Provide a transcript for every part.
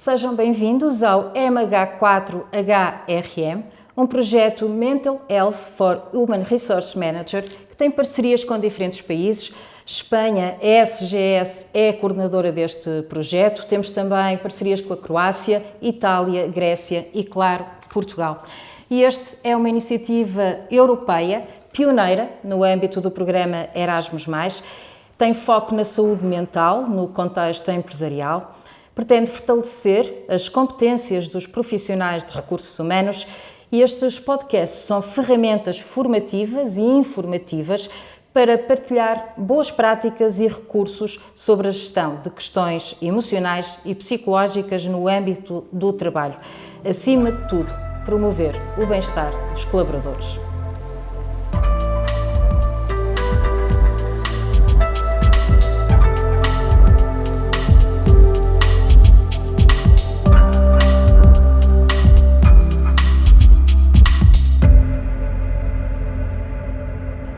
Sejam bem-vindos ao MH4HRM, um projeto Mental Health for Human Resource Manager que tem parcerias com diferentes países. Espanha, a SGS, é a coordenadora deste projeto. Temos também parcerias com a Croácia, Itália, Grécia e, claro, Portugal. E este é uma iniciativa europeia, pioneira no âmbito do programa Erasmus+, tem foco na saúde mental, no contexto empresarial, pretende fortalecer as competências dos profissionais de recursos humanos e estes podcasts são ferramentas formativas e informativas para partilhar boas práticas e recursos sobre a gestão de questões emocionais e psicológicas no âmbito do trabalho. Acima de tudo, promover o bem-estar dos colaboradores.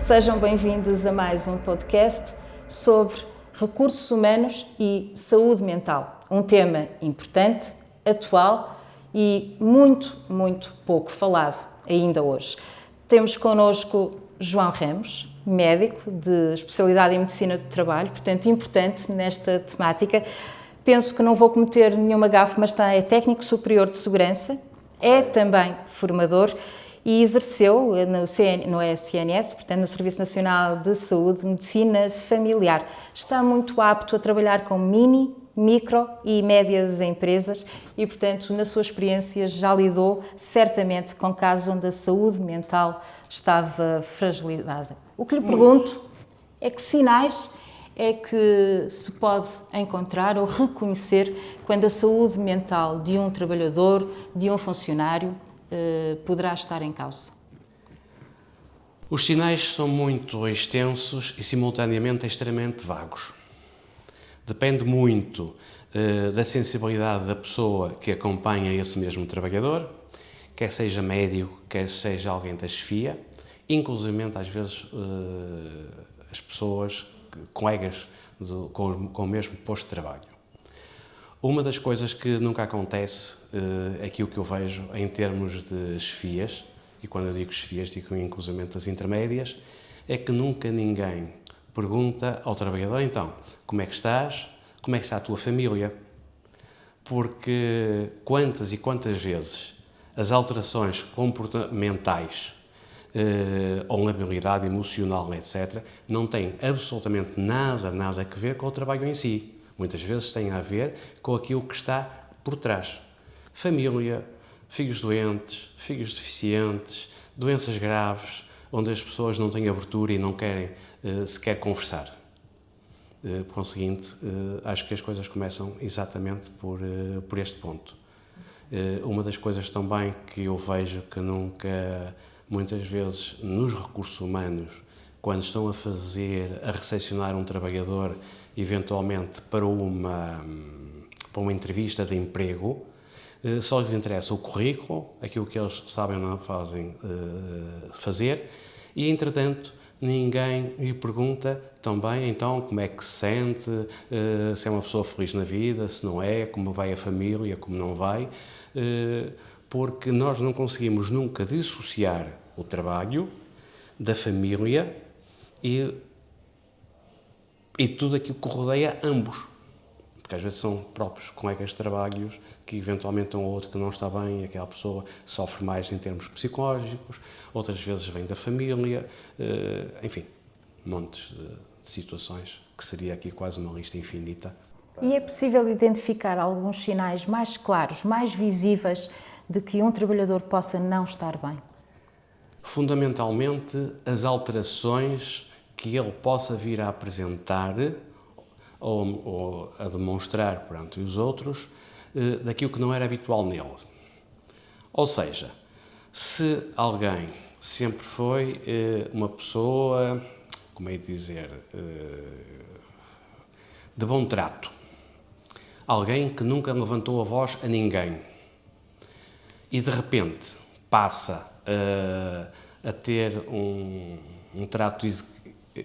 Sejam bem-vindos a mais um podcast sobre recursos humanos e saúde mental. Um tema importante, atual e muito pouco falado ainda hoje. Temos connosco João Ramos, médico de especialidade em medicina do trabalho, portanto importante nesta temática. Penso que não vou cometer nenhuma gafe, mas é técnico superior de segurança, é também formador e exerceu no SNS, portanto no Serviço Nacional de Saúde, Medicina Familiar. Está muito apto a trabalhar com micro e médias empresas e, portanto, na sua experiência já lidou certamente com casos onde a saúde mental estava fragilizada. O que lhe pergunto é que sinais é que se pode encontrar ou reconhecer quando a saúde mental de um trabalhador, de um funcionário, poderá estar em causa? Os sinais são muito extensos e simultaneamente extremamente vagos. Depende muito da sensibilidade da pessoa que acompanha esse mesmo trabalhador, quer seja médico, quer seja alguém da chefia, inclusivamente às vezes as pessoas, colegas com o mesmo posto de trabalho. Uma das coisas que nunca acontece, aqui o que eu vejo em termos de chefias, e quando eu digo chefias, digo inclusivamente as intermédias, é que nunca ninguém pergunta ao trabalhador, então, como é que estás? Como é que está a tua família? Porque quantas e quantas vezes as alterações comportamentais ou labilidade emocional, etc., não têm absolutamente nada a ver com o trabalho em si. Muitas vezes têm a ver com aquilo que está por trás. Família, filhos doentes, filhos deficientes, doenças graves, onde as pessoas não têm abertura e não querem sequer conversar. Por conseguinte, acho que as coisas começam exatamente por este ponto. Uma das coisas também que eu vejo que nunca, muitas vezes, nos recursos humanos, quando estão a recepcionar um trabalhador, eventualmente para uma entrevista de emprego, só lhes interessa o currículo, aquilo que eles sabem ou não fazem fazer, e, entretanto, ninguém lhe pergunta também, então, como é que se sente, se é uma pessoa feliz na vida, se não é, como vai a família, como não vai, porque nós não conseguimos nunca dissociar o trabalho da família e tudo aquilo que rodeia ambos. Porque às vezes são próprios colegas de trabalhos que eventualmente um ou outro que não está bem e aquela pessoa sofre mais em termos psicológicos, outras vezes vem da família, enfim, montes de situações que seria aqui quase uma lista infinita. E é possível identificar alguns sinais mais claros, mais visíveis de que um trabalhador possa não estar bem? Fundamentalmente, as alterações que ele possa vir a apresentar ou a demonstrar perante os outros daquilo que não era habitual nele. Ou seja, se alguém sempre foi uma pessoa, como é de dizer, de bom trato, alguém que nunca levantou a voz a ninguém e de repente passa a ter um trato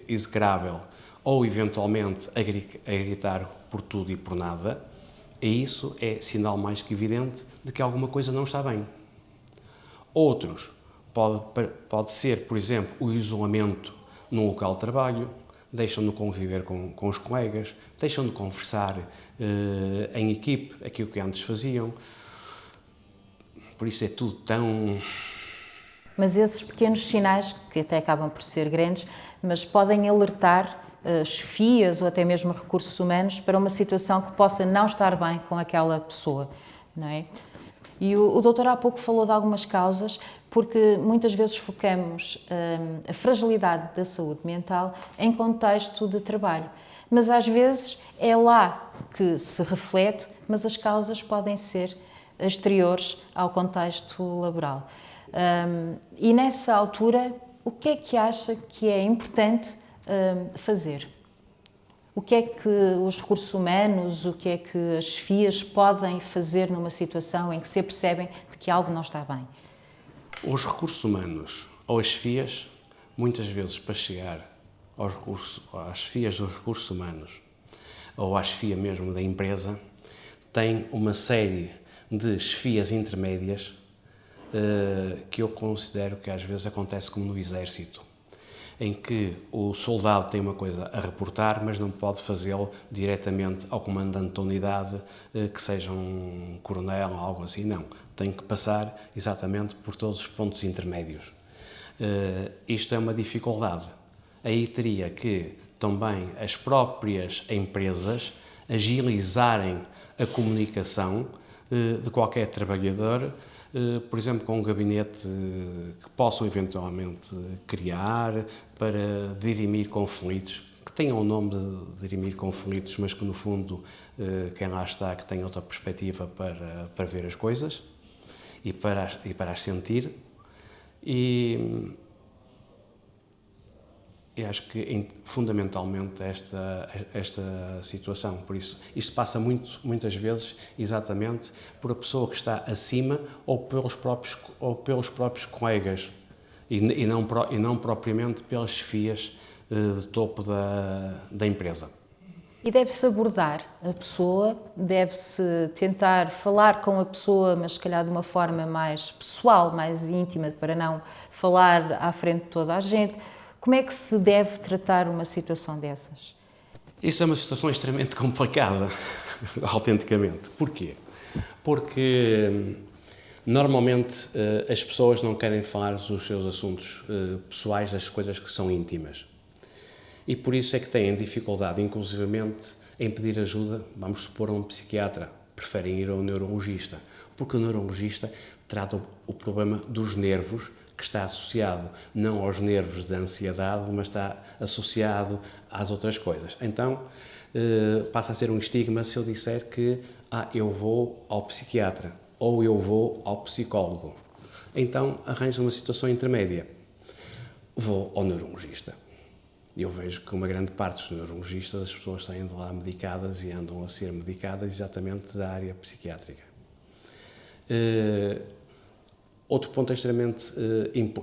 execrável ou eventualmente a gritar por tudo e por nada, E isso é sinal mais que evidente de que alguma coisa não está bem. Outros, pode ser, por exemplo, o isolamento num local de trabalho, deixam de conviver com os colegas, deixam de conversar em equipe, aquilo que antes faziam. Por isso é tudo tão... Mas esses pequenos sinais, que até acabam por ser grandes, mas podem alertar chefias ou até mesmo recursos humanos para uma situação que possa não estar bem com aquela pessoa, não é? E o doutor há pouco falou de algumas causas, porque muitas vezes focamos a fragilidade da saúde mental em contexto de trabalho. Mas às vezes é lá que se reflete, mas as causas podem ser exteriores ao contexto laboral. E nessa altura, o que é que acha que é importante fazer? O que é que os recursos humanos, o que é que as chefias podem fazer numa situação em que se apercebem de que algo não está bem? Os recursos humanos ou as chefias, muitas vezes para chegar às chefias dos recursos humanos ou à chefia mesmo da empresa, têm uma série de chefias intermédias que eu considero que às vezes acontece como no exército, em que o soldado tem uma coisa a reportar, mas não pode fazê-lo diretamente ao comandante da unidade, que seja um coronel ou algo assim, não. Tem que passar exatamente por todos os pontos intermédios. Isto é uma dificuldade. Aí teria que também as próprias empresas agilizarem a comunicação de qualquer trabalhador, por exemplo, com um gabinete que possam eventualmente criar para dirimir conflitos, que tenham o nome de dirimir conflitos, mas que no fundo quem lá está que tem outra perspectiva para ver as coisas e para as sentir. E acho que fundamentalmente esta situação, por isso, isto passa muitas vezes exatamente por a pessoa que está acima ou pelos próprios colegas e não propriamente pelas chefias de topo da empresa. E deve-se abordar a pessoa, deve-se tentar falar com a pessoa, mas se calhar de uma forma mais pessoal, mais íntima, para não falar à frente de toda a gente. Como é que se deve tratar uma situação dessas? Isso é uma situação extremamente complicada, autenticamente. Porquê? Porque normalmente as pessoas não querem falar dos seus assuntos pessoais, das coisas que são íntimas. E por isso é que têm dificuldade, inclusivamente, em pedir ajuda, vamos supor, a um psiquiatra. Preferem ir a um neurologista, porque o neurologista trata o problema dos nervos, que está associado não aos nervos da ansiedade, mas está associado às outras coisas. Então, passa a ser um estigma se eu disser que eu vou ao psiquiatra ou eu vou ao psicólogo. Então, arranjo uma situação intermédia. Vou ao neurologista. Eu vejo que uma grande parte dos neurologistas, as pessoas saem de lá medicadas e andam a ser medicadas exatamente da área psiquiátrica. Outro ponto extremamente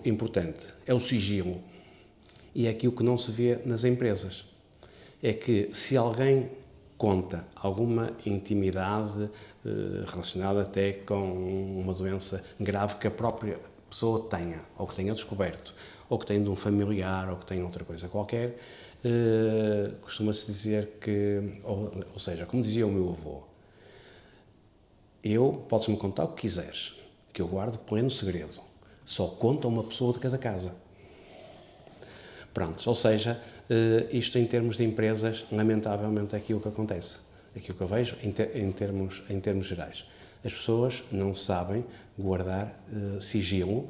importante é o sigilo. E é aquilo que não se vê nas empresas. É que se alguém conta alguma intimidade relacionada até com uma doença grave que a própria pessoa tenha, ou que tenha descoberto, ou que tenha de um familiar, ou que tenha outra coisa qualquer, costuma-se dizer que, ou seja, como dizia o meu avô, podes-me contar o que quiseres, que eu guardo pleno segredo. Só conta uma pessoa de cada casa. Pronto, ou seja, isto em termos de empresas, lamentavelmente é aquilo que acontece. Aquilo que eu vejo em termos gerais. As pessoas não sabem guardar sigilo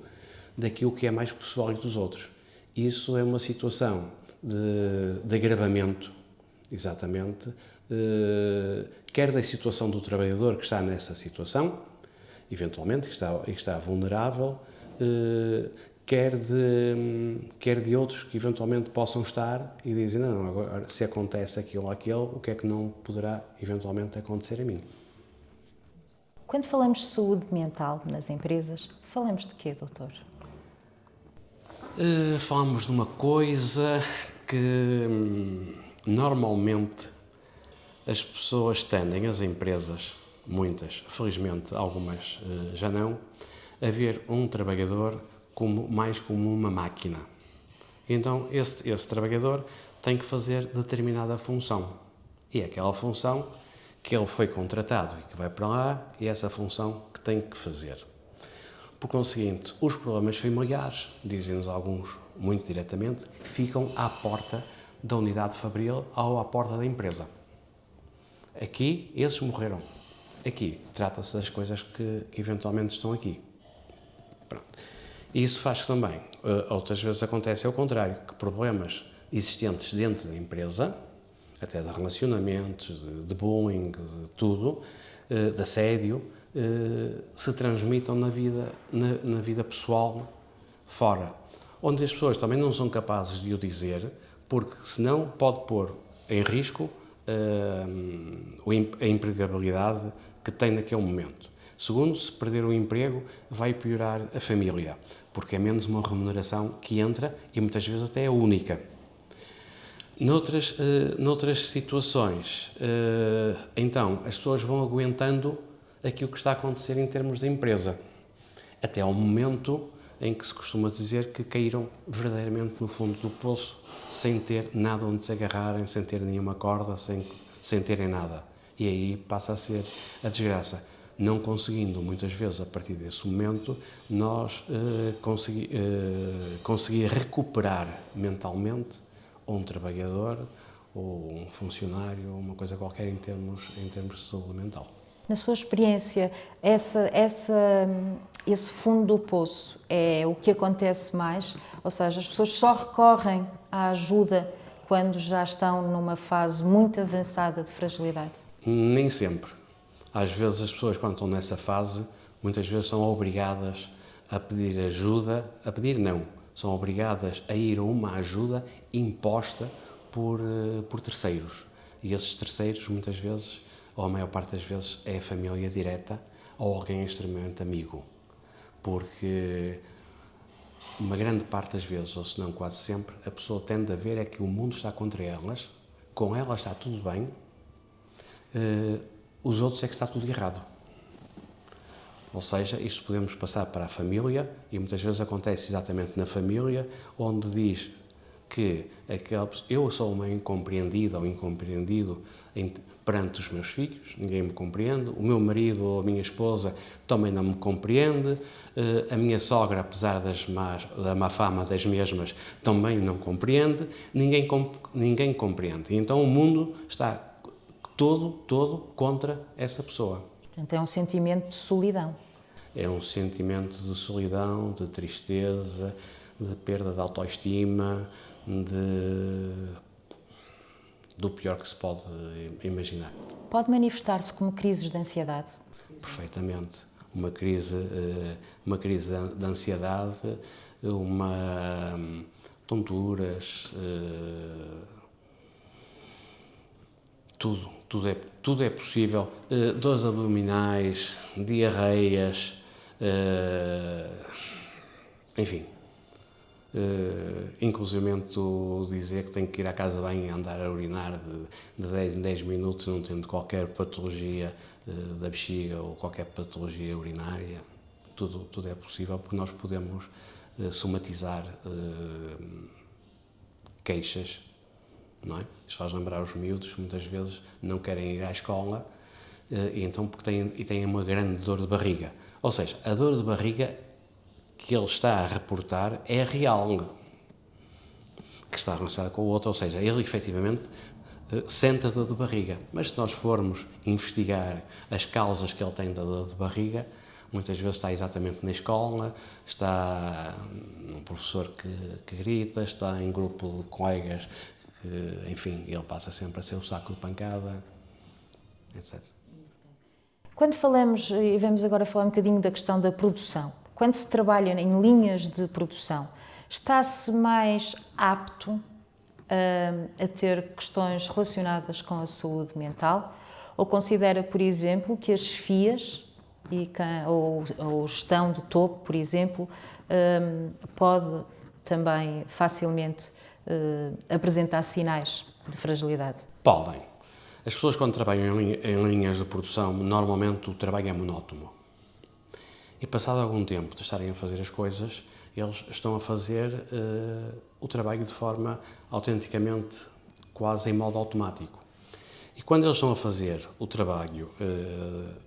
daquilo que é mais pessoal e dos outros. Isso é uma situação de agravamento, exatamente, quer da situação do trabalhador que está nessa situação, eventualmente, que está vulnerável, quer de outros que eventualmente possam estar e dizem, não, agora se acontece aquilo ou aquele, o que é que não poderá eventualmente acontecer a mim? Quando falamos de saúde mental nas empresas, falamos de quê, doutor? Falamos de uma coisa que normalmente as pessoas tendem, as empresas, muitas, felizmente algumas já não, a ver um trabalhador mais como uma máquina. Então, esse trabalhador tem que fazer determinada função. E é aquela função que ele foi contratado e que vai para lá, e é essa função que tem que fazer. Por conseguinte, os problemas familiares, dizem-nos alguns muito diretamente, ficam à porta da unidade fabril ou à porta da empresa. Aqui, esses morreram. Aqui, trata-se das coisas que eventualmente estão aqui. Pronto. E isso faz que também, outras vezes acontece ao contrário, que problemas existentes dentro da empresa, até de relacionamentos, de bullying, de tudo, de assédio, se transmitam na vida pessoal fora. Onde as pessoas também não são capazes de o dizer, porque senão pode pôr em risco a empregabilidade que tem naquele momento. Segundo, se perder o emprego, vai piorar a família, porque é menos uma remuneração que entra e muitas vezes até é única. Noutras situações, então, as pessoas vão aguentando aquilo que está a acontecer em termos da empresa, até ao momento em que se costuma dizer que caíram verdadeiramente no fundo do poço, sem ter nada onde se agarrarem, sem ter nenhuma corda, sem terem nada. E aí passa a ser a desgraça. Não conseguindo, muitas vezes, a partir desse momento, nós conseguir recuperar mentalmente ou um trabalhador, ou um funcionário, ou uma coisa qualquer em termos de saúde mental. Na sua experiência, esse fundo do poço é o que acontece mais? Ou seja, as pessoas só recorrem à ajuda quando já estão numa fase muito avançada de fragilidade? Nem sempre. Às vezes as pessoas, quando estão nessa fase, muitas vezes são obrigadas a pedir ajuda, são obrigadas a ir a uma ajuda imposta por terceiros. E esses terceiros, muitas vezes, ou a maior parte das vezes, é a família direta ou alguém extremamente amigo. Porque uma grande parte das vezes, ou se não quase sempre, a pessoa tende a ver é que o mundo está contra elas, com elas está tudo bem, os outros é que está tudo errado. Ou seja, isto podemos passar para a família, e muitas vezes acontece exatamente na família, onde diz que eu sou uma incompreendida ou incompreendido perante os meus filhos, ninguém me compreende, o meu marido ou a minha esposa também não me compreende, a minha sogra, apesar da má fama das mesmas, também não compreende, ninguém compreende. E então o mundo está todo contra essa pessoa. Portanto, é um sentimento de solidão. É um sentimento de solidão, de tristeza, de perda de autoestima, do pior que se pode imaginar. Pode manifestar-se como crises de ansiedade? Perfeitamente. Uma crise de ansiedade, tonturas, tudo é possível. Dores abdominais, diarreias, enfim. Inclusivamente dizer que tem que ir à casa de banho e andar a urinar de 10 em 10 minutos, não tendo qualquer patologia da bexiga ou qualquer patologia urinária. Tudo é possível, porque nós podemos somatizar queixas, não é? Isto faz lembrar os miúdos que muitas vezes não querem ir à escola, e então porque têm uma grande dor de barriga. Ou seja, a dor de barriga que ele está a reportar é real, que está relacionada com o outro, ou seja, ele efetivamente sente a dor de barriga. Mas se nós formos investigar as causas que ele tem da dor de barriga, muitas vezes está exatamente na escola, está um professor que grita, está em grupo de colegas que, enfim, ele passa sempre a ser o saco de pancada, etc. Quando falamos, e vamos agora falar um bocadinho da questão da produção, quando se trabalha em linhas de produção, está-se mais apto a ter questões relacionadas com a saúde mental? Ou considera, por exemplo, que as chefias ou gestão de topo, por exemplo, pode também facilmente apresentar sinais de fragilidade? Podem. As pessoas, quando trabalham em linhas de produção, normalmente o trabalho é monótono. E passado algum tempo de estarem a fazer as coisas, eles estão a fazer o trabalho de forma autenticamente quase em modo automático. E quando eles estão a fazer o trabalho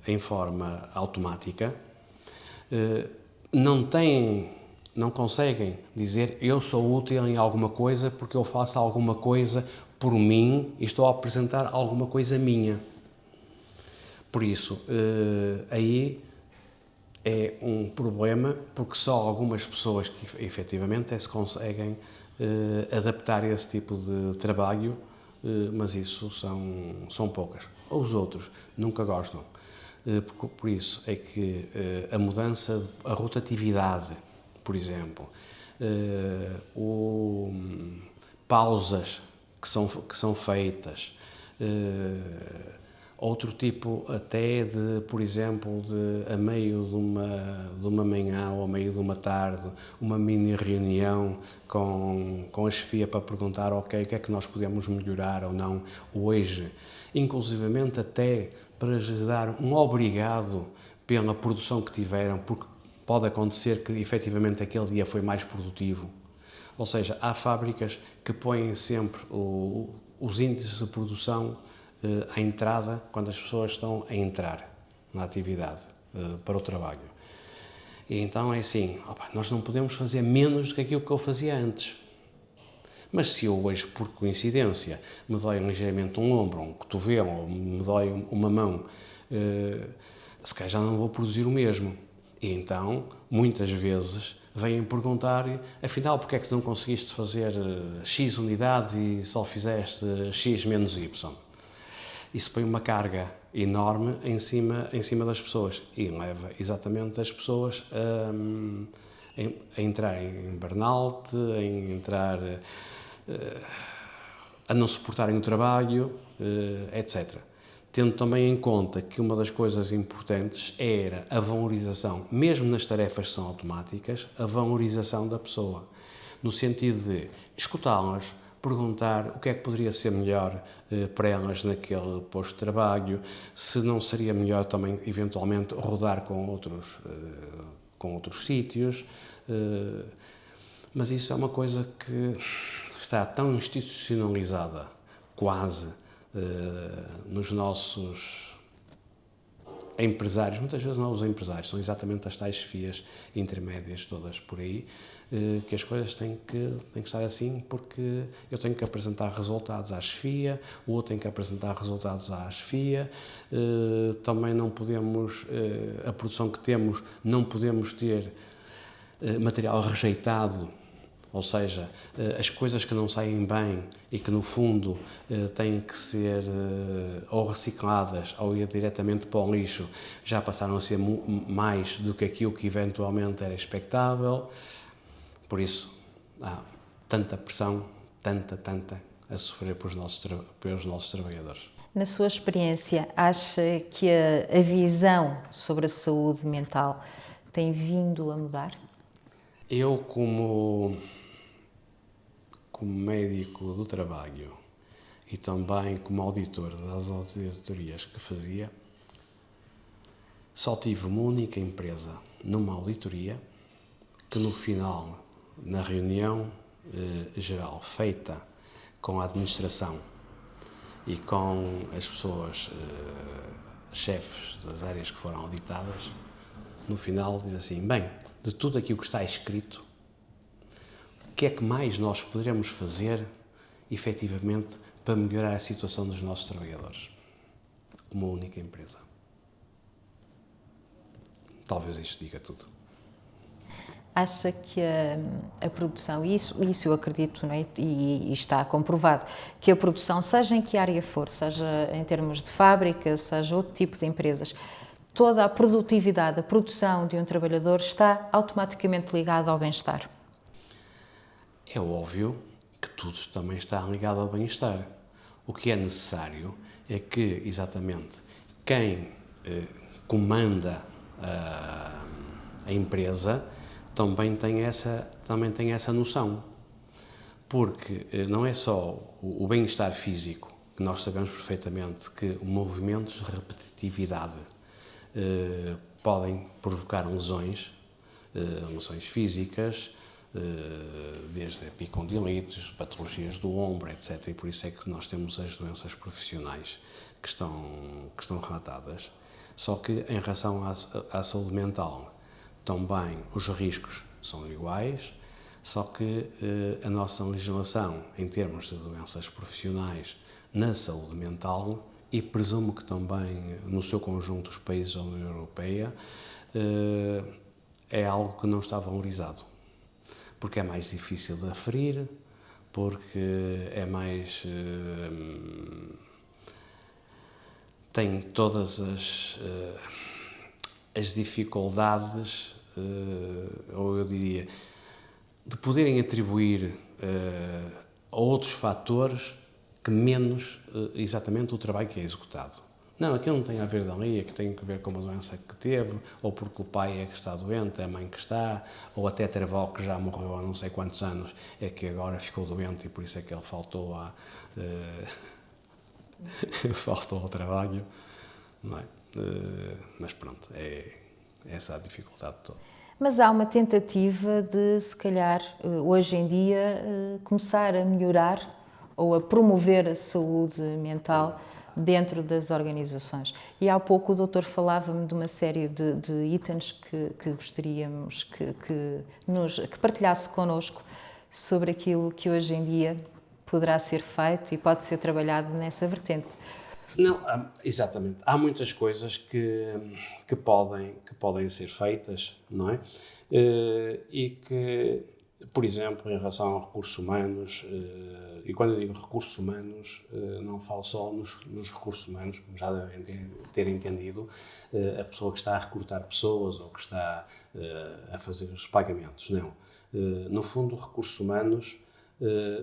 em forma automática, não conseguem dizer eu sou útil em alguma coisa porque eu faço alguma coisa por mim e estou a apresentar alguma coisa minha. Por isso, aí é um problema, porque só algumas pessoas que efetivamente se conseguem adaptar a esse tipo de trabalho, mas isso são poucas. Os outros nunca gostam. Por isso é que a mudança, a rotatividade, por exemplo, pausas que são feitas, outro tipo até de, por exemplo, a meio de uma manhã ou a meio de uma tarde, uma mini reunião com a chefia para perguntar, ok, o que é que nós podemos melhorar ou não hoje, inclusivamente até para lhes dar um obrigado pela produção que tiveram, porque pode acontecer que efetivamente aquele dia foi mais produtivo. Ou seja, há fábricas que põem sempre os índices de produção à entrada, quando as pessoas estão a entrar na atividade para o trabalho. E então é assim, nós não podemos fazer menos do que aquilo que eu fazia antes. Mas se eu hoje, por coincidência, me dói ligeiramente um ombro, um cotovelo, ou me dói uma mão, se calhar já não vou produzir o mesmo. E então, muitas vezes, vêm perguntar, afinal, porque é que não conseguiste fazer X unidades e só fizeste X menos Y? Isso põe uma carga enorme em cima das pessoas e leva exatamente as pessoas a entrar em burnout, a não suportarem o trabalho, etc. Tendo também em conta que uma das coisas importantes era a valorização, mesmo nas tarefas que são automáticas, a valorização da pessoa, no sentido de escutá-las, perguntar o que é que poderia ser melhor para elas naquele posto de trabalho, se não seria melhor também, eventualmente, rodar com outros sítios. Mas isso é uma coisa que está tão institucionalizada, quase, nos nossos empresários, muitas vezes não os empresários, são exatamente as tais chefias intermédias todas por aí, que as coisas têm que estar assim, porque eu tenho que apresentar resultados à chefia, o outro tem que apresentar resultados à chefia, também não podemos, a produção que temos, não podemos ter material rejeitado, ou seja, as coisas que não saem bem e que no fundo têm que ser ou recicladas ou ir diretamente para o lixo, já passaram a ser mais do que aquilo que eventualmente era expectável. Por isso, há tanta pressão, tanta a sofrer pelos nossos trabalhadores. Na sua experiência, acha que a visão sobre a saúde mental tem vindo a mudar? Eu, como médico do trabalho e também como auditor das auditorias que fazia, só tive uma única empresa numa auditoria que no final, na reunião geral feita com a administração e com as pessoas, chefes das áreas que foram auditadas, no final diz assim, bem, de tudo aquilo que está escrito, o que é que mais nós poderemos fazer, efetivamente, para melhorar a situação dos nossos trabalhadores? Uma única empresa. Talvez isto diga tudo. Acha que a produção, e isso eu acredito, não é? E está comprovado, que a produção, seja em que área for, seja em termos de fábrica, seja outro tipo de empresas, toda a produtividade, a produção de um trabalhador está automaticamente ligada ao bem-estar? É óbvio que tudo também está ligado ao bem-estar. O que é necessário é que, exatamente, quem comanda a empresa também tem essa noção. Porque não é só o bem-estar físico que nós sabemos perfeitamente que movimentos de repetitividade podem provocar lesões físicas, desde epicondilites, patologias do ombro, etc. E por isso é que nós temos as doenças profissionais que estão relatadas. Só que em relação à saúde mental, também os riscos são iguais, só que a nossa legislação em termos de doenças profissionais na saúde mental, e presumo que também no seu conjunto os países da União Europeia, é algo que não está valorizado. Porque é mais difícil de aferir, porque é mais... tem todas as dificuldades, ou eu diria, de poderem atribuir a outros fatores que menos exatamente o trabalho que é executado. Não, aquilo não tem a ver dali, é que tem a ver com uma doença que teve, ou porque o pai é que está doente, é a mãe que está, ou até ter avó que já morreu há não sei quantos anos, é que agora ficou doente e por isso é que ele faltou faltou ao trabalho, não é? Mas pronto, é essa a dificuldade toda. Mas há uma tentativa de, se calhar, hoje em dia, começar a melhorar ou a promover a saúde mental dentro das organizações. E há pouco o doutor falava-me de uma série de itens que gostaríamos que partilhasse connosco sobre aquilo que hoje em dia poderá ser feito e pode ser trabalhado nessa vertente. Não, exatamente. Há muitas coisas que podem ser feitas, não é? E que, por exemplo, em relação a recursos humanos, e quando eu digo recursos humanos, não falo só nos recursos humanos, como já devem ter entendido, a pessoa que está a recrutar pessoas ou que está a fazer os pagamentos, não. No fundo, recursos humanos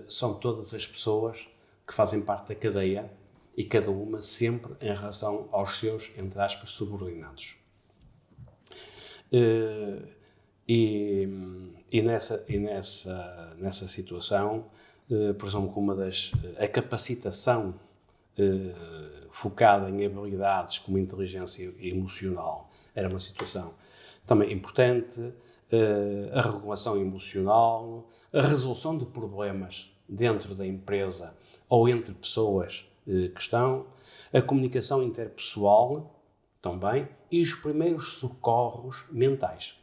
são todas as pessoas que fazem parte da cadeia e cada uma sempre em relação aos seus, entre aspas, subordinados. E nessa situação, presumo que a capacitação focada em habilidades como inteligência emocional era uma situação também importante, a regulação emocional, a resolução de problemas dentro da empresa ou entre pessoas que estão, a comunicação interpessoal também e os primeiros socorros mentais.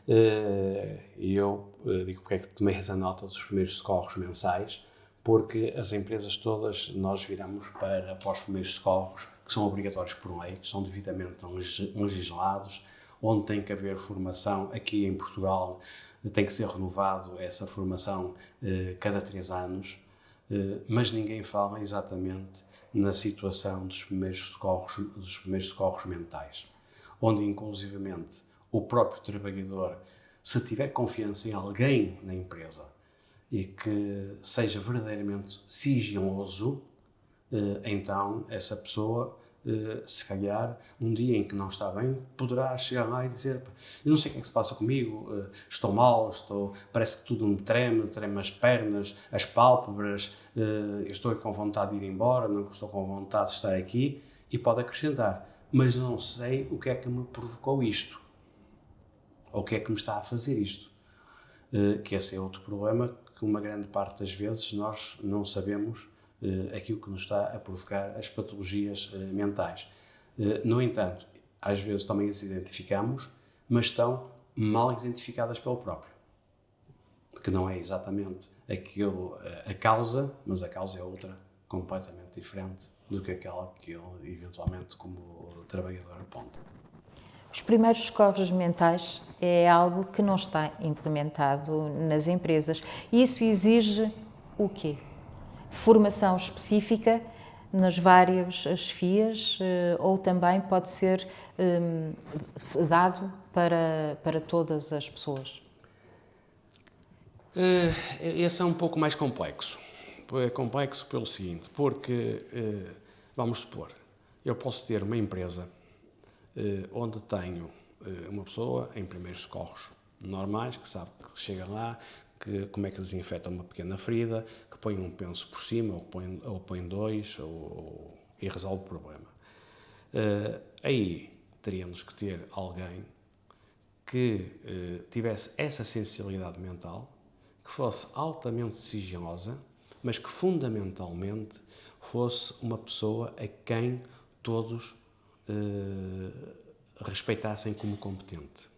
E eu digo porque é que tomei essa nota dos primeiros socorros mensais, porque as empresas todas nós viramos para os primeiros socorros, que são obrigatórios por lei, que são devidamente legislados, onde tem que haver formação. Aqui em Portugal tem que ser renovado essa formação cada 3 anos, mas ninguém fala exatamente na situação dos primeiros socorros mentais, onde inclusivamente o próprio trabalhador, se tiver confiança em alguém na empresa e que seja verdadeiramente sigiloso, então essa pessoa, se calhar, um dia em que não está bem, poderá chegar lá e dizer: eu não sei o que é que se passa comigo, estou mal, parece que tudo me treme as pernas, as pálpebras, eu estou com vontade de ir embora, não estou com vontade de estar aqui, e pode acrescentar: mas não sei o que é que me provocou isto, ou o que é que me está a fazer isto. Que esse é outro problema, que uma grande parte das vezes nós não sabemos aquilo que nos está a provocar as patologias mentais. No entanto, às vezes também as identificamos, mas estão mal identificadas pelo próprio. Que não é exatamente aquilo a causa, mas a causa é outra, completamente diferente do que aquela que ele, eventualmente, como trabalhador, aponta. Os primeiros socorros mentais é algo que não está implementado nas empresas. E isso exige o quê? Formação específica nas várias chefias, ou também pode ser dado para todas as pessoas? Esse é um pouco mais complexo. É complexo pelo seguinte, porque, vamos supor, eu posso ter uma empresa onde tenho uma pessoa em primeiros socorros normais, que sabe que chega lá, como é que desinfeta uma pequena ferida, que põe um penso por cima, ou põe dois, e resolve o problema. Aí teríamos que ter alguém que tivesse essa sensibilidade mental, que fosse altamente sigilosa, mas que fundamentalmente fosse uma pessoa a quem todos respeitassem como competente.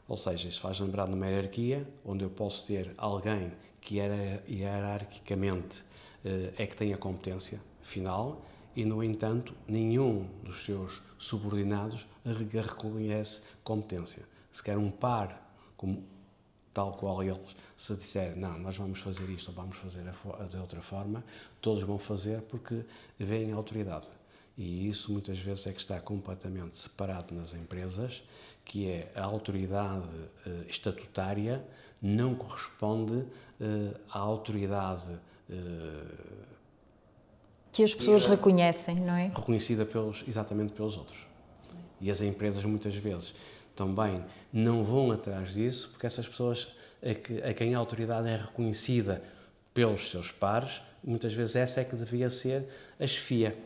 Ou seja, isso faz lembrar de uma hierarquia, onde eu posso ter alguém que hierarquicamente é que tem a competência final e, no entanto, nenhum dos seus subordinados reconhece competência. Se quer um par, tal qual eles, se disser, não, nós vamos fazer isto ou vamos fazer de outra forma, todos vão fazer porque veem a autoridade. E isso muitas vezes é que está completamente separado nas empresas, que é a autoridade estatutária não corresponde à autoridade que as pessoas reconhecem, não é? Reconhecida exatamente pelos outros. E as empresas muitas vezes também não vão atrás disso, porque essas pessoas a quem a autoridade é reconhecida pelos seus pares, muitas vezes essa é que devia ser a chefia.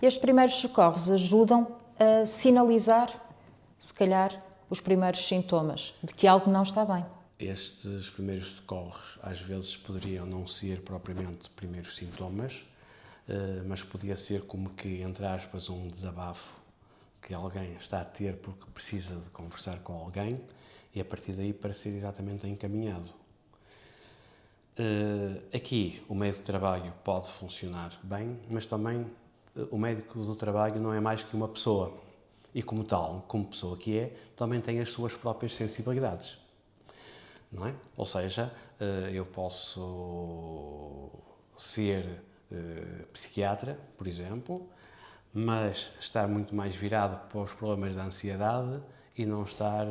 E os primeiros socorros ajudam a sinalizar, se calhar, os primeiros sintomas de que algo não está bem. Estes primeiros socorros às vezes poderiam não ser propriamente primeiros sintomas, mas podia ser como que, entre aspas, um desabafo que alguém está a ter porque precisa de conversar com alguém e a partir daí para ser exatamente encaminhado. Aqui o meio de trabalho pode funcionar bem, mas também o médico do trabalho não é mais que uma pessoa e, como tal, como pessoa que é, também tem as suas próprias sensibilidades, não é? Ou seja, eu posso ser psiquiatra, por exemplo, mas estar muito mais virado para os problemas da ansiedade e não estar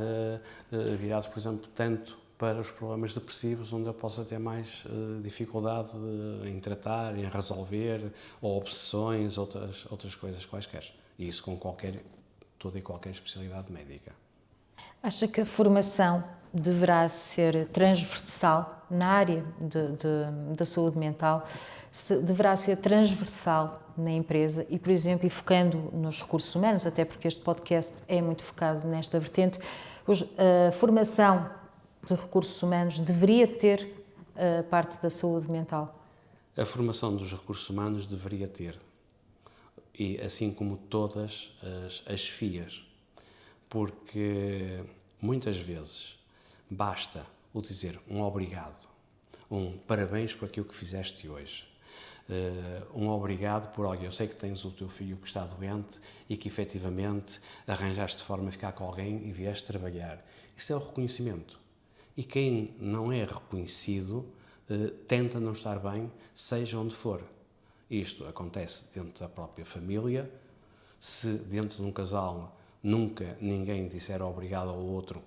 virado, por exemplo, tanto para os problemas depressivos, onde eu possa ter mais dificuldade em tratar, em resolver, ou obsessões, outras coisas quaisquer. E isso com toda e qualquer especialidade médica. Acha que a formação deverá ser transversal na área da saúde mental? Deverá ser transversal na empresa e, por exemplo, e focando nos recursos humanos, até porque este podcast é muito focado nesta vertente, a formação de recursos humanos deveria ter parte da saúde mental? A formação dos recursos humanos deveria ter, e assim como todas as FIAs, porque muitas vezes basta o dizer um obrigado, um parabéns por aquilo que fizeste hoje, um obrigado por, olha, eu sei que tens o teu filho que está doente e que efetivamente arranjaste forma de ficar com alguém e vieste trabalhar. Isso é o reconhecimento. E quem não é reconhecido tenta não estar bem, seja onde for. Isto acontece dentro da própria família. Se dentro de um casal nunca ninguém disser obrigado ao outro,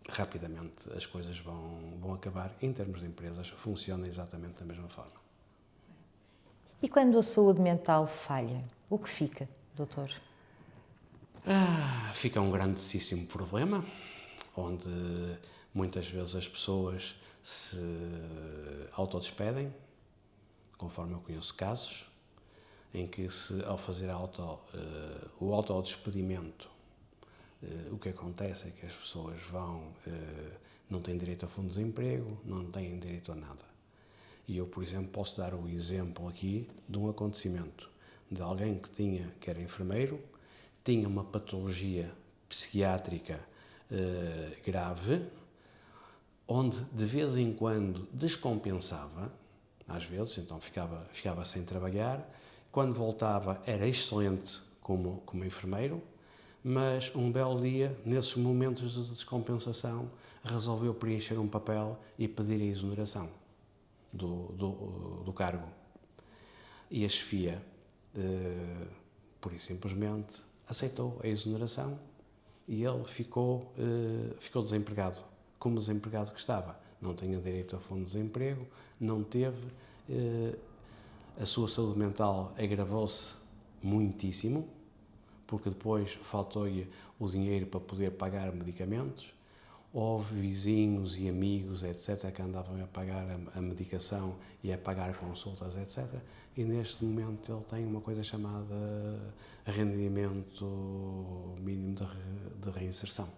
rapidamente as coisas vão acabar. Em termos de empresas, funciona exatamente da mesma forma. E quando a saúde mental falha, o que fica, doutor? Fica um grandíssimo problema, onde muitas vezes as pessoas se autodespedem, conforme eu conheço casos, em que ao fazer o autodespedimento, o que acontece é que as pessoas não têm direito a fundo de desemprego, não têm direito a nada. E eu, por exemplo, posso dar o exemplo aqui de um acontecimento de alguém que era enfermeiro, tinha uma patologia psiquiátrica grave, onde de vez em quando descompensava, às vezes, então ficava sem trabalhar, quando voltava era excelente como enfermeiro, mas um belo dia, nesses momentos de descompensação, resolveu preencher um papel e pedir a exoneração do cargo. E a chefia, pura e simplesmente, aceitou a exoneração e ele ficou desempregado, como desempregado que estava. Não tinha direito a fundo de desemprego, não teve, a sua saúde mental agravou-se muitíssimo, porque depois faltou-lhe o dinheiro para poder pagar medicamentos. houve vizinhos e amigos, etc., que andavam a pagar a medicação e a pagar consultas, etc., e neste momento ele tem uma coisa chamada rendimento mínimo de reinserção.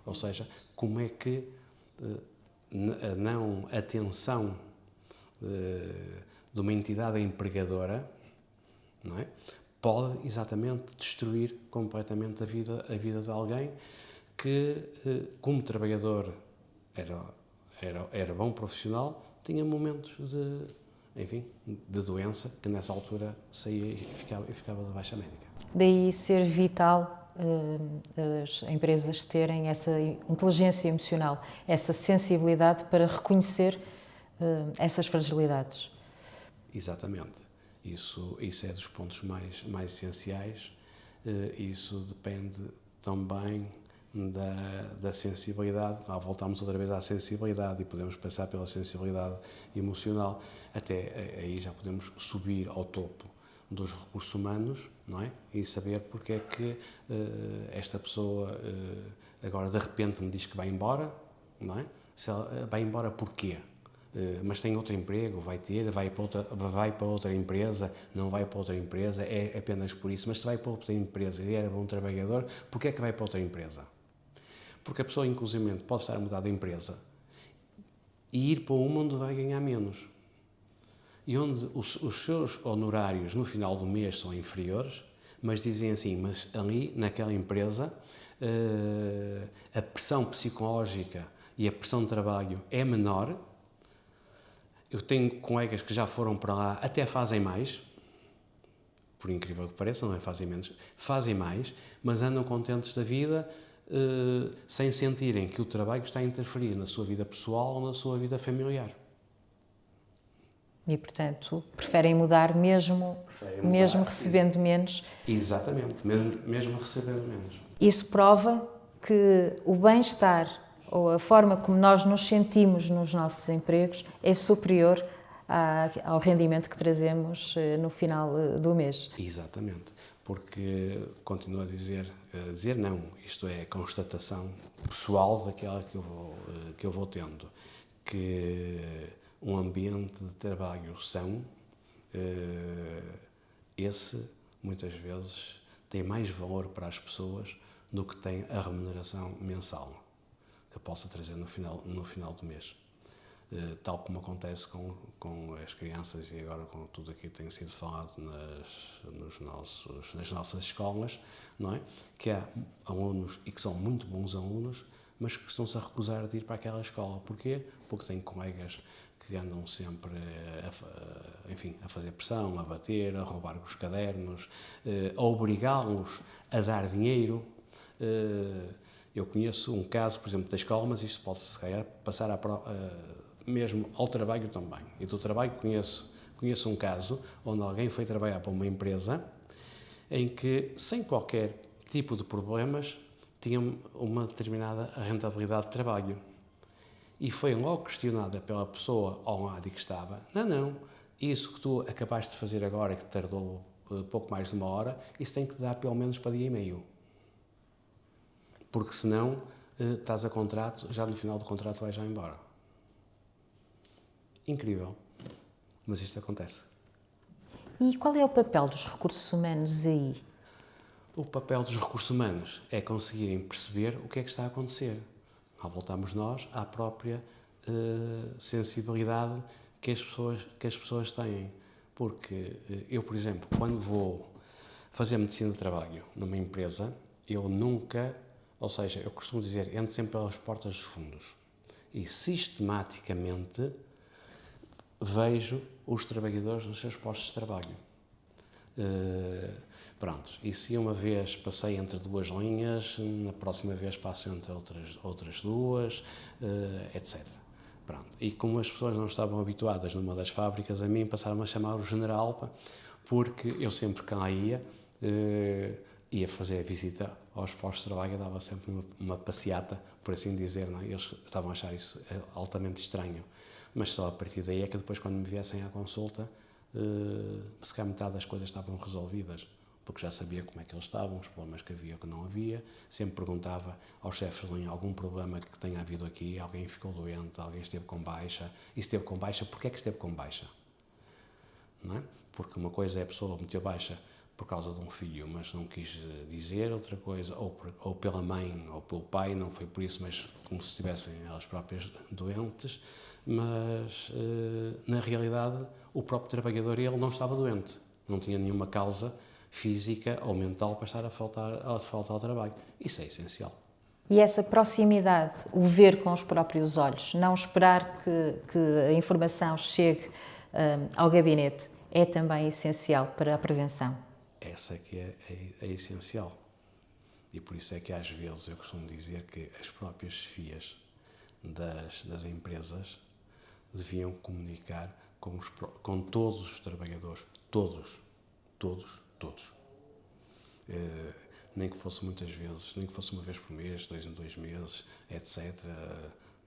Ou seja, como é que a não atenção de uma entidade empregadora, não é, pode exatamente destruir completamente a vida de alguém que, como trabalhador, era bom profissional, tinha momentos de doença, que nessa altura saía e ficava de baixa médica. Daí ser vital as empresas terem essa inteligência emocional, essa sensibilidade para reconhecer essas fragilidades. Exatamente. Isso é dos pontos mais essenciais. Isso depende também da sensibilidade. Voltamos outra vez à sensibilidade e podemos passar pela sensibilidade emocional. Até aí já podemos subir ao topo dos recursos humanos, não é? E saber porque é que esta pessoa agora de repente me diz que vai embora, não é? Se ela vai embora porquê? Mas tem outro emprego, vai para outra empresa, não vai para outra empresa, é apenas por isso. Mas se vai para outra empresa e era bom trabalhador, porquê é que vai para outra empresa? Porque a pessoa, inclusivamente, pode estar a mudar de empresa e ir para uma onde vai ganhar menos. E onde os seus honorários no final do mês são inferiores, mas dizem assim, mas ali, naquela empresa, a pressão psicológica e a pressão de trabalho é menor. Eu tenho colegas que já foram para lá, até fazem mais, por incrível que pareça, não é fazem menos, fazem mais, mas andam contentes da vida, sem sentirem que o trabalho está a interferir na sua vida pessoal ou na sua vida familiar. E, portanto, preferem mudar mesmo recebendo menos. Exatamente, mesmo recebendo menos. Isso prova que o bem-estar ou a forma como nós nos sentimos nos nossos empregos é superior ao rendimento que trazemos no final do mês. Exatamente, porque continuo a dizer não, isto é a constatação pessoal daquela que eu vou tendo, que um ambiente de trabalho são, esse muitas vezes tem mais valor para as pessoas do que tem a remuneração mensal que possa trazer no final do mês. Tal como acontece com as crianças e agora com tudo aquilo que tem sido falado nas nossas escolas, não é? Que há alunos e que são muito bons alunos, mas que estão-se a recusar de ir para aquela escola. Porquê? Porque têm colegas que andam sempre a fazer pressão, a bater, a roubar os cadernos, a obrigá-los a dar dinheiro. Eu conheço um caso, por exemplo, da escola, mas isto pode-se passar mesmo ao trabalho também. E do trabalho conheço um caso onde alguém foi trabalhar para uma empresa em que, sem qualquer tipo de problemas, tinha uma determinada rentabilidade de trabalho. E foi logo questionada pela pessoa ao lado que estava, não, isso que tu acabaste de fazer agora, que tardou pouco mais de uma hora, isso tem que dar pelo menos para dia e meio. Porque senão estás a contrato, já no final do contrato vais já embora. Incrível, mas isto acontece. E qual é o papel dos recursos humanos aí? O papel dos recursos humanos é conseguirem perceber o que é que está a acontecer. Voltamos nós à própria sensibilidade que as pessoas têm. Porque eu, por exemplo, quando vou fazer medicina de trabalho numa empresa, eu costumo dizer, entro sempre pelas portas dos fundos. E sistematicamente vejo os trabalhadores nos seus postos de trabalho. E se uma vez passei entre duas linhas, na próxima vez passo entre outras duas, etc. E como as pessoas não estavam habituadas numa das fábricas, a mim passaram a chamar o general, porque eu sempre que lá ia fazer a visita aos postos de trabalho, dava sempre uma passeata, por assim dizer, não é? Eles estavam a achar isso altamente estranho, mas só a partir daí é que depois, quando me viessem à consulta, se calhar metade das coisas estavam resolvidas, porque já sabia como é que eles estavam, os problemas que havia ou que não havia. Sempre perguntava aos chefes de linha algum problema que tenha havido aqui, alguém ficou doente, alguém esteve com baixa, e esteve com baixa, porquê é que esteve com baixa? Não é? Porque uma coisa é a pessoa meter baixa por causa de um filho, mas não quis dizer, outra coisa, ou pela mãe ou pelo pai, não foi por isso, mas como se estivessem elas próprias doentes, mas na realidade o próprio trabalhador ele não estava doente, não tinha nenhuma causa física ou mental para estar a faltar ao trabalho. Isso é essencial. E essa proximidade, o ver com os próprios olhos, não esperar que a informação chegue ao gabinete, é também essencial para a prevenção. Essa é que é essencial. E por isso é que às vezes eu costumo dizer que as próprias chefias das empresas deviam comunicar com todos os trabalhadores. Todos. Nem que fosse muitas vezes, nem que fosse uma vez por mês, 2 em 2 meses, etc.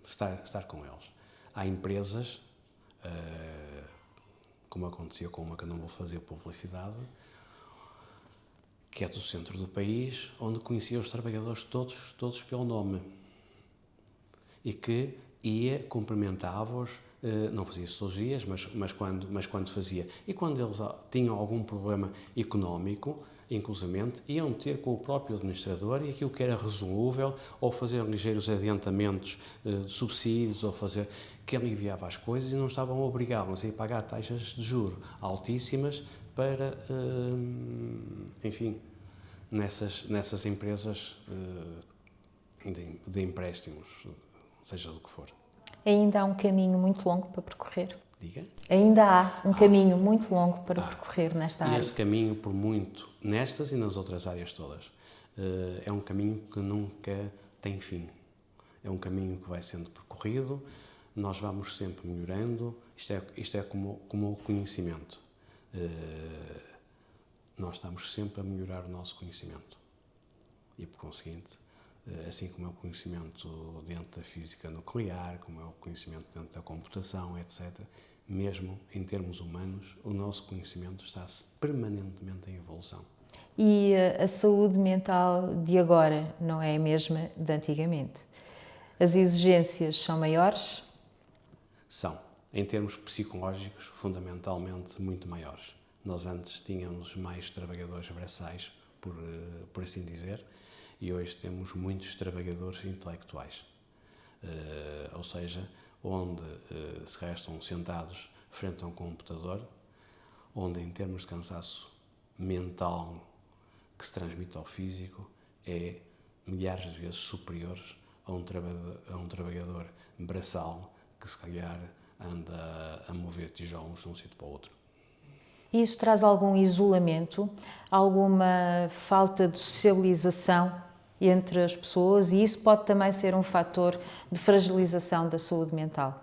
Estar com eles. Há empresas, como aconteceu com uma que eu não vou fazer publicidade, que é do centro do país, onde conhecia os trabalhadores todos pelo nome. E que ia, cumprimentava-os, não fazia isso todos os dias, mas quando fazia. E quando eles tinham algum problema económico, inclusivamente, iam ter com o próprio administrador e aquilo que era resolúvel, ou fazer ligeiros adiantamentos de subsídios, ou fazer que aliviava as coisas e não estavam obrigados a ir pagar taxas de juros altíssimas para, enfim, nessas empresas de empréstimos, seja do que for. Ainda há um caminho muito longo para percorrer. Diga? Ainda há um caminho muito longo para percorrer nesta área. E esse caminho, por muito, nestas e nas outras áreas todas, é um caminho que nunca tem fim. É um caminho que vai sendo percorrido, nós vamos sempre melhorando, isto é como o conhecimento. Nós estamos sempre a melhorar o nosso conhecimento. E, por conseguinte, assim como é o conhecimento dentro da física nuclear, como é o conhecimento dentro da computação, etc., mesmo em termos humanos, o nosso conhecimento está-se permanentemente em evolução. E a saúde mental de agora não é a mesma de antigamente? As exigências são maiores? São. Em termos psicológicos, fundamentalmente muito maiores. Nós antes tínhamos mais trabalhadores braçais, por assim dizer, e hoje temos muitos trabalhadores intelectuais. Ou seja, onde se restam sentados frente a um computador, onde em termos de cansaço mental que se transmite ao físico é milhares de vezes superiores a um trabalhador braçal que se calhar anda a mover tijolos de um sítio para o outro. Isso traz algum isolamento, alguma falta de socialização entre as pessoas, e isso pode também ser um fator de fragilização da saúde mental?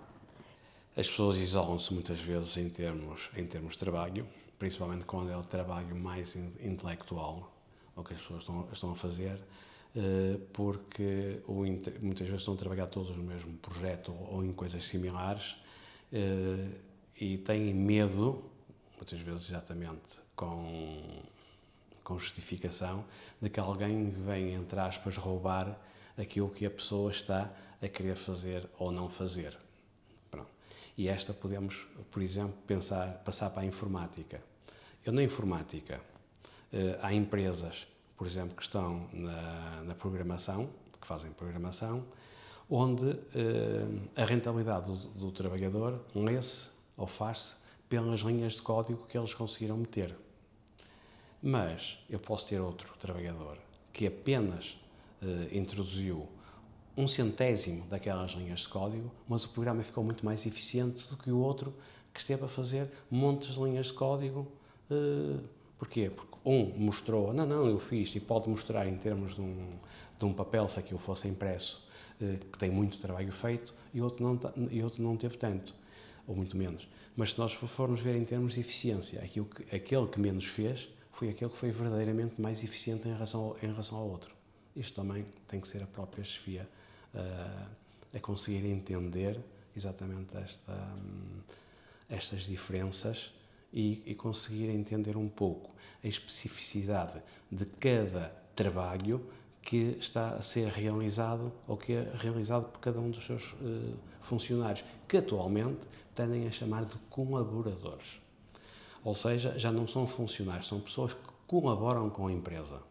As pessoas isolam-se muitas vezes em termos de trabalho, principalmente quando é o trabalho mais intelectual, o que as pessoas estão a fazer, porque muitas vezes estão a trabalhar todos no mesmo projeto ou em coisas similares e têm medo, muitas vezes exatamente com justificação, de que alguém venha, entre aspas, roubar aquilo que a pessoa está a querer fazer ou não fazer. Pronto. E esta podemos, por exemplo, passar para a informática. Na informática, há empresas, por exemplo, que estão na programação, que fazem programação, onde a rentabilidade do trabalhador lê-se ou faz-se pelas linhas de código que eles conseguiram meter. Mas eu posso ter outro trabalhador que apenas introduziu 1/100 daquelas linhas de código, mas o programa ficou muito mais eficiente do que o outro que esteve a fazer montes de linhas de código. Porquê? Porque um mostrou, não, eu fiz, e pode mostrar em termos de um papel, se aquilo fosse impresso, que tem muito trabalho feito, e outro não teve tanto, ou muito menos. Mas se nós formos ver em termos de eficiência, aquele que menos fez foi aquele que foi verdadeiramente mais eficiente em relação ao outro. Isto também tem que ser a própria chefia a conseguir entender exatamente estas diferenças e conseguir entender um pouco a especificidade de cada trabalho que está a ser realizado ou que é realizado por cada um dos seus funcionários, que atualmente tendem a chamar de colaboradores. Ou seja, já não são funcionários, são pessoas que colaboram com a empresa.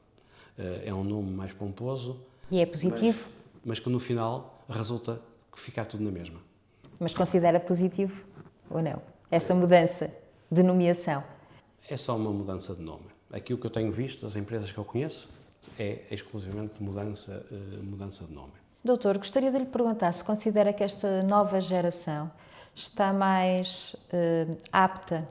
É um nome mais pomposo. E é positivo? Mas que no final resulta que fica tudo na mesma. Mas considera positivo ou não? Essa mudança de nomeação? É só uma mudança de nome. Aquilo que eu tenho visto das empresas que eu conheço é exclusivamente mudança de nome. Doutor, gostaria de lhe perguntar se considera que esta nova geração está mais apta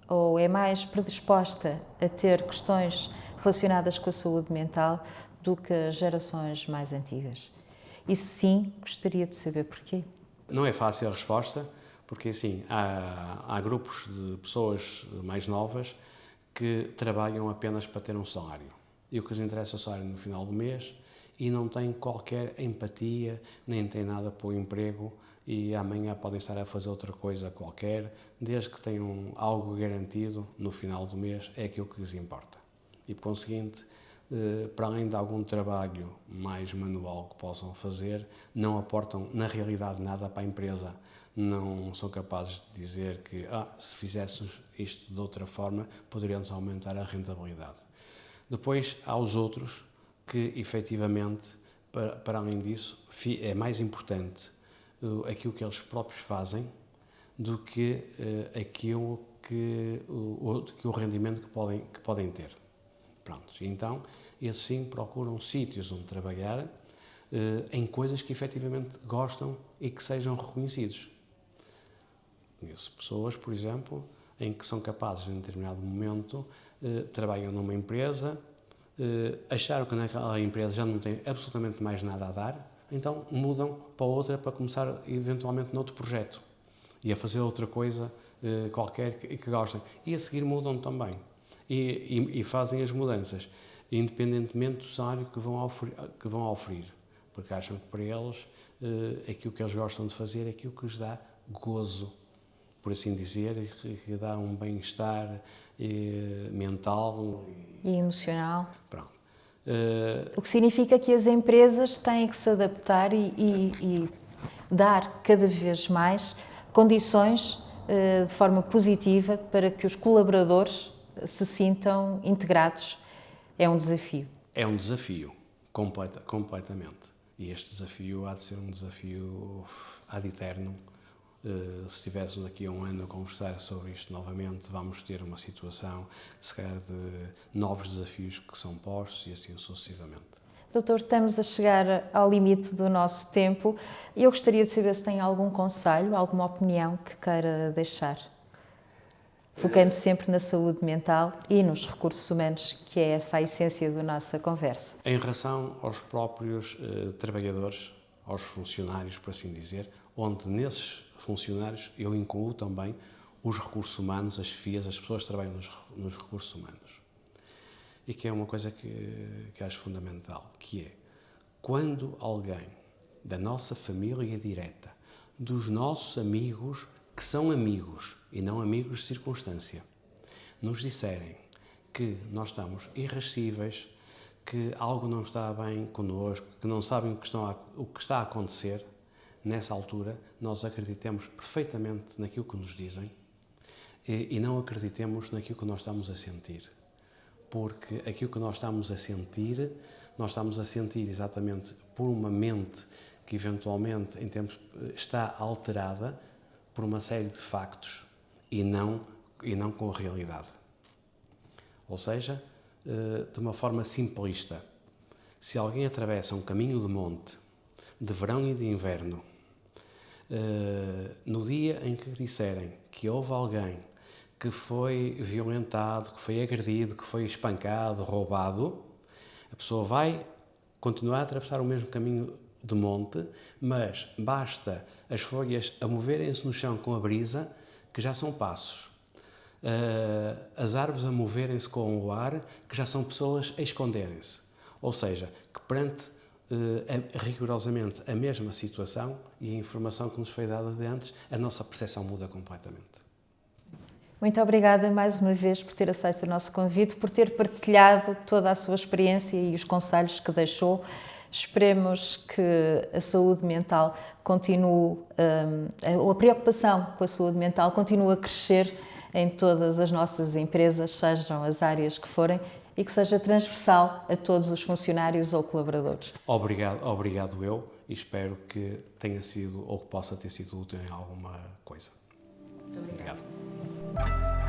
ou é mais predisposta a ter questões relacionadas com a saúde mental do que as gerações mais antigas. E se sim, gostaria de saber porquê. Não é fácil a resposta, porque assim, há grupos de pessoas mais novas que trabalham apenas para ter um salário. E o que lhes interessa é o salário no final do mês e não têm qualquer empatia, nem têm nada para o emprego e amanhã podem estar a fazer outra coisa qualquer, desde que tenham algo garantido no final do mês, é aquilo que lhes importa. E, por conseguinte, para além de algum trabalho mais manual que possam fazer, não aportam, na realidade, nada para a empresa. Não são capazes de dizer que, se fizéssemos isto de outra forma, poderíamos aumentar a rentabilidade. Depois, há os outros que, efetivamente, para além disso, é mais importante aquilo que eles próprios fazem do que aquilo que o rendimento que podem ter. Pronto, então, esses sim procuram sítios onde trabalhar em coisas que efetivamente gostam e que sejam reconhecidos. Conheço pessoas, por exemplo, em que são capazes, em determinado momento, trabalham numa empresa, acharam que naquela empresa já não tem absolutamente mais nada a dar, então mudam para outra para começar eventualmente noutro projeto e a fazer outra coisa qualquer que gostem. E a seguir mudam também. E fazem as mudanças, independentemente do salário que vão oferir, porque acham que para eles aquilo que eles gostam de fazer é aquilo que lhes dá gozo, por assim dizer, e que dá um bem-estar mental e emocional. Pronto. O que significa que as empresas têm que se adaptar e dar cada vez mais condições de forma positiva para que os colaboradores se sintam integrados. É um desafio. É um desafio, completamente. E este desafio há de ser um desafio ad eternum. Se estivéssemos daqui a um ano a conversar sobre isto novamente, vamos ter uma situação, se calhar, de novos desafios que são postos e assim sucessivamente. Doutor, estamos a chegar ao limite do nosso tempo e eu gostaria de saber se tem algum conselho, alguma opinião que queira deixar. Focando sempre na saúde mental e nos recursos humanos, que é essa a essência da nossa conversa. Em relação aos próprios trabalhadores, aos funcionários, por assim dizer, onde nesses funcionários eu incluo também os recursos humanos, as FIAs, as pessoas que trabalham nos recursos humanos. E que é uma coisa que acho fundamental, que é, quando alguém da nossa família direta, dos nossos amigos, que são amigos e não amigos de circunstância, nos disserem que nós estamos irascíveis, que algo não está bem connosco, que não sabem o que está a acontecer, nessa altura nós acreditemos perfeitamente naquilo que nos dizem e não acreditemos naquilo que nós estamos a sentir. Porque aquilo que nós estamos a sentir exatamente por uma mente que eventualmente em tempos está alterada por uma série de factos e não com a realidade. Ou seja, de uma forma simplista, se alguém atravessa um caminho de monte, de verão e de inverno, no dia em que disserem que houve alguém que foi violentado, que foi agredido, que foi espancado, roubado, a pessoa vai continuar a atravessar o mesmo caminho de monte, mas basta as folhas a moverem-se no chão com a brisa, que já são passos. As árvores a moverem-se com o ar, que já são pessoas a esconderem-se. Ou seja, que perante rigorosamente a mesma situação e a informação que nos foi dada de antes, a nossa percepção muda completamente. Muito obrigada mais uma vez por ter aceito o nosso convite, por ter partilhado toda a sua experiência e os conselhos que deixou. Esperemos que a saúde mental continue, a preocupação com a saúde mental continue a crescer em todas as nossas empresas, sejam as áreas que forem, e que seja transversal a todos os funcionários ou colaboradores. Obrigado eu, e espero que tenha sido ou que possa ter sido útil em alguma coisa. Muito obrigada. Obrigado.